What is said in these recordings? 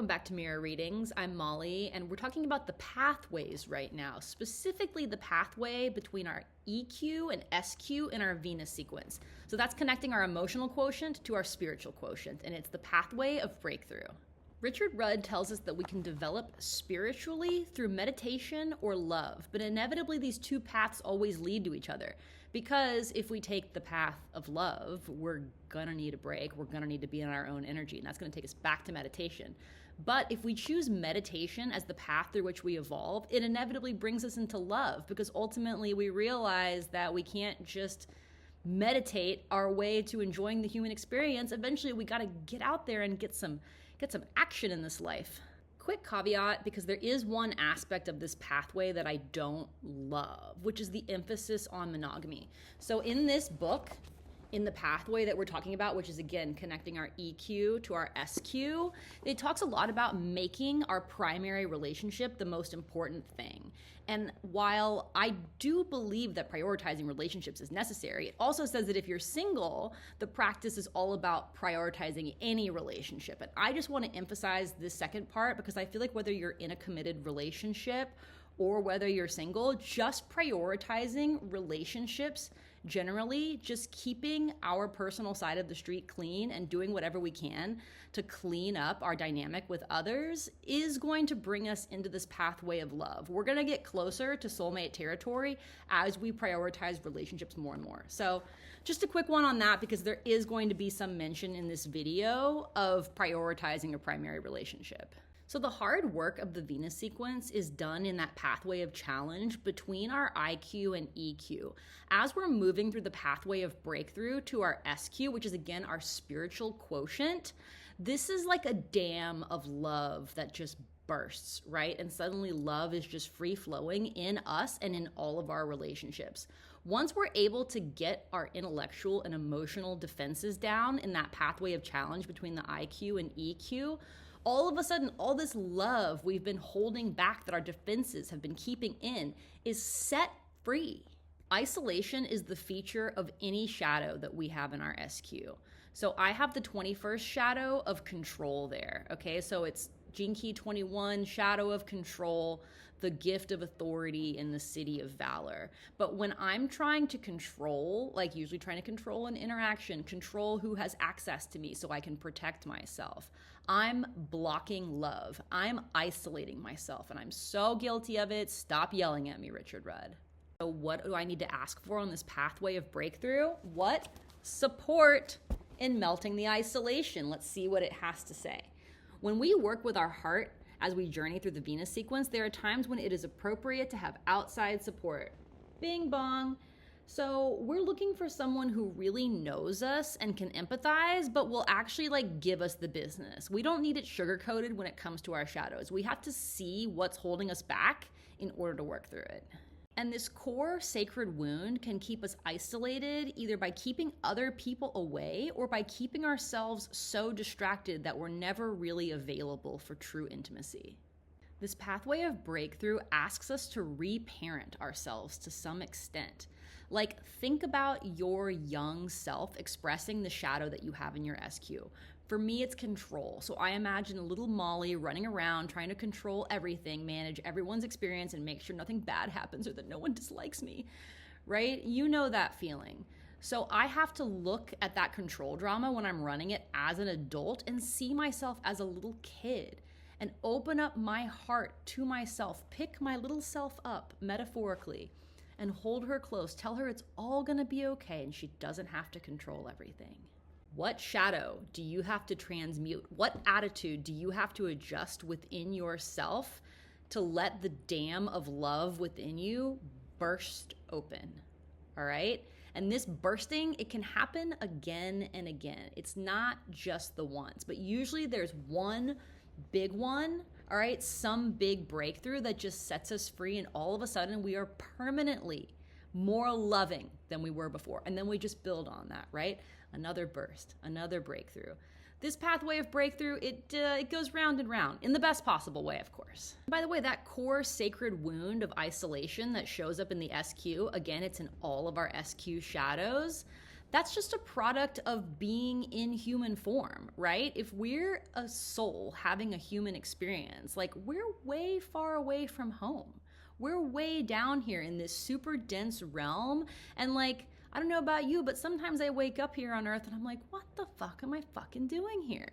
Welcome back to Mirror Readings. I'm Molly, and we're talking about the pathways right now, specifically the pathway between our EQ and SQ in our Venus sequence. So that's connecting our emotional quotient to our spiritual quotient, and it's the pathway of breakthrough. Richard Rudd tells us that we can develop spiritually through meditation or love, but inevitably these two paths always lead to each other. Because if we take the path of love, we're gonna need a break, we're gonna need to be in our own energy, and that's gonna take us back to meditation. But if we choose meditation as the path through which we evolve, it inevitably brings us into love, because ultimately we realize that we can't just meditate our way to enjoying the human experience. Eventually we gotta get out there and get some action in this life. Quick caveat, because there is one aspect of this pathway that I don't love, which is the emphasis on monogamy. So in this book, in the pathway that we're talking about, which is again connecting our EQ to our SQ, it talks a lot about making our primary relationship the most important thing. And while I do believe that prioritizing relationships is necessary, it also says that if you're single, the practice is all about prioritizing any relationship. And I just want to emphasize this second part, because I feel like whether you're in a committed relationship or whether you're single, just prioritizing relationships generally, just keeping our personal side of the street clean and doing whatever we can to clean up our dynamic with others is going to bring us into this pathway of love. We're going to get closer to soulmate territory as we prioritize relationships more and more. So just a quick one on that, because there is going to be some mention in this video of prioritizing a primary relationship. So the hard work of the Venus sequence is done in that pathway of challenge between our IQ and EQ. As we're moving through the pathway of breakthrough to our SQ, which is again our spiritual quotient, this is like a dam of love that just bursts, right? And suddenly love is just free flowing in us and in all of our relationships. Once we're able to get our intellectual and emotional defenses down in that pathway of challenge between the IQ and EQ, all of a sudden, all this love we've been holding back that our defenses have been keeping in is set free. Isolation is the feature of any shadow that we have in our SQ. So I have the 21st shadow of control there, okay? So it's Gene Key 21, shadow of control, the gift of authority in the city of valor. But when I'm trying to control, like usually trying to control an interaction, control who has access to me so I can protect myself, I'm blocking love. I'm isolating myself, and I'm so guilty of it. Stop yelling at me, Richard Rudd. So what do I need to ask for on this pathway of breakthrough? What? Support in melting the isolation. Let's see what it has to say. When we work with our heart as we journey through the Venus sequence, there are times when it is appropriate to have outside support. Bing bong. So we're looking for someone who really knows us and can empathize, but will actually give us the business. We don't need it sugar-coated when it comes to our shadows. We have to see what's holding us back in order to work through it. And this core sacred wound can keep us isolated either by keeping other people away or by keeping ourselves so distracted that we're never really available for true intimacy. This pathway of breakthrough asks us to reparent ourselves to some extent. Think about your young self expressing the shadow that you have in your SQ. For me, it's control. So I imagine little Molly running around trying to control everything, manage everyone's experience, and make sure nothing bad happens or that no one dislikes me, right? You know that feeling. So I have to look at that control drama when I'm running it as an adult and see myself as a little kid and open up my heart to myself, pick my little self up metaphorically, and hold her close. Tell her it's all gonna be okay and she doesn't have to control everything. What shadow do you have to transmute? What attitude do you have to adjust within yourself to let the dam of love within you burst open? All right? And this bursting, it can happen again and again. It's not just the once, but usually there's one big one, all right, some big breakthrough that just sets us free, and all of a sudden we are permanently more loving than we were before. And then we just build on that, right? Another burst, another breakthrough. This pathway of breakthrough, it goes round and round in the best possible way, of course. By the way, that core sacred wound of isolation that shows up in the SQ, again, it's in all of our SQ shadows. That's just a product of being in human form, right? If we're a soul having a human experience, like we're way far away from home. We're way down here in this super dense realm. And like, I don't know about you, but sometimes I wake up here on earth and I'm like, what the fuck am I fucking doing here?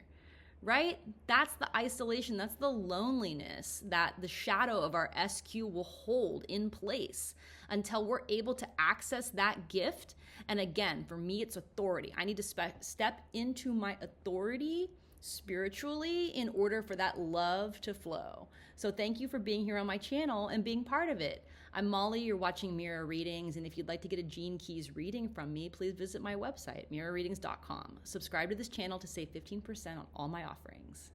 Right? That's the isolation, that's the loneliness that the shadow of our SQ will hold in place until we're able to access that gift. And again, for me, it's authority. I need to step into my authority spiritually in order for that love to flow. So thank you for being here on my channel and being part of it. I'm Molly, you're watching Mirror Readings, and if you'd like to get a Gene Keys reading from me, please visit my website, mirrorreadings.com. Subscribe to this channel to save 15% on all my offerings.